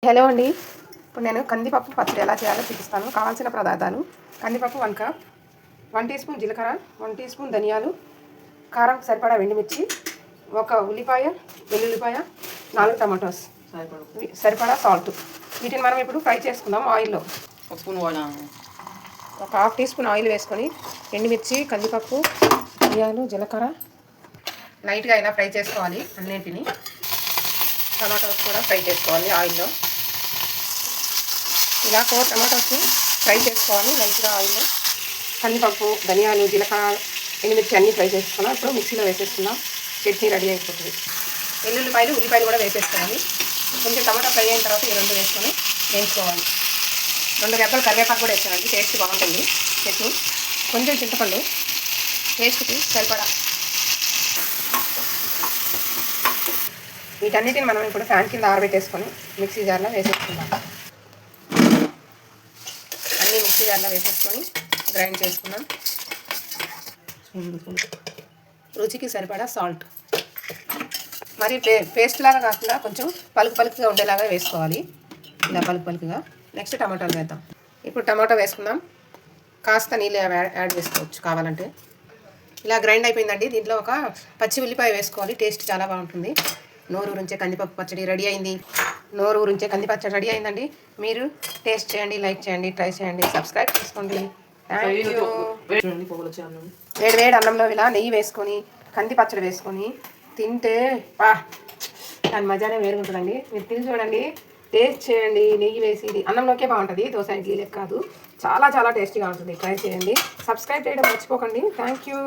Hello అండి. ఇప్పుడు నేను కందిపప్పు పచ్చడి ఎలా చేయాలో చూపిస్తాను. కావాల్సిన పదార్థాలు: కందిపప్పు 1 కప్, 1 టీ స్పూన్ జీలకర్ర, 1 టీ స్పూన్ ధనియాలు, కారం సరిపడా ఎండుమిర్చి, 1 ఉల్లిపాయ, వెల్లుల్లిపాయ, 4 టమాటోస్, సరిపడా సాల్ట్. వీటిని మనం ఇప్పుడు ఫ్రై చేసుకుందాం ఆయిల్లో. ఒక హాఫ్ టీ స్పూన్ ఆయిల్ వేసుకొని ఎండుమిర్చి, కందిపప్పు, ధనియాలు, జీలకర్ర లైట్గా అయినా ఫ్రై చేసుకోవాలి. అన్నింటినీ టమాటోస్ కూడా ఫ్రై చేసుకోవాలి ఆయిల్లో. ఇలా 4 టమాటోస్ని ఫ్రై చేసుకోవాలి లైట్గా ఆయిల్లో. కందిపప్పు, ధనియాలు, జీలకర్ర, ఎండుమిర్చి అన్నీ ఫ్రై చేసుకున్నాం. ఇప్పుడు మిక్సీలో వేసేసుకుందాం. చట్నీ రెడీ అయిపోతుంది. ఉల్లిపాయలు కూడా వేసేసుకోవాలి. కొంచెం టమాటా ఫ్రై అయిన తర్వాత ఈ 2 వేసుకొని వేయించుకోవాలి. 2 రెబ్బలు కరివేపాకు కూడా వేసానండి, టేస్ట్ బాగుంటుంది చట్నీ. కొంచెం చింతపండు టేస్ట్కి సరిపడా. వీటన్నిటిని మనం ఇప్పుడు ఫ్యాన్ కింద ఆరబెట్టేసుకొని మిక్సీ జార్లో వేసేసుకుందాం. అన్నీ మిక్సీ జార్లో వేసేసుకొని గ్రైండ్ చేసుకుందాం. రుచికి సరిపడా సాల్ట్. మరి పేస్ట్ లాగా కాకుండా కొంచెం పలుకుగా ఉండేలాగా వేసుకోవాలి. ఇలా పలుకుగా. నెక్స్ట్ టమాటాలు వేద్దాం. ఇప్పుడు టమాటా వేసుకుందాం. కాస్త నీళ్ళు యాడ్ చేసుకోవచ్చు కావాలంటే. ఇలా గ్రైండ్ అయిపోయిందండి. దీంట్లో ఒక పచ్చి ఉల్లిపాయ వేసుకోవాలి. టేస్ట్ చాలా బాగుంటుంది. నోరూరించే కందిపప్పు పచ్చడి రెడీ అయింది. రెడీ అయిందండి. మీరు టేస్ట్ చేయండి, లైక్ చేయండి, ట్రై చేయండి, సబ్స్క్రైబ్ చేసుకోండి. Thank you. వేడి అన్నంలో ఇలా నెయ్యి వేసుకొని కంది పచ్చడి వేసుకొని తింటే దాని మజానే వేరుగుంటుందండి. మీరు తిని చూడండి, టేస్ట్ చేయండి. నెయ్యి వేసి ఇది అన్నంలోకే బాగుంటుంది, దోశ ఇడ్లీలకు కాదు. చాలా టేస్టీగా ఉంటుంది. ట్రై చేయండి. సబ్స్క్రైబ్ చేయడం మర్చిపోకండి. Thank you.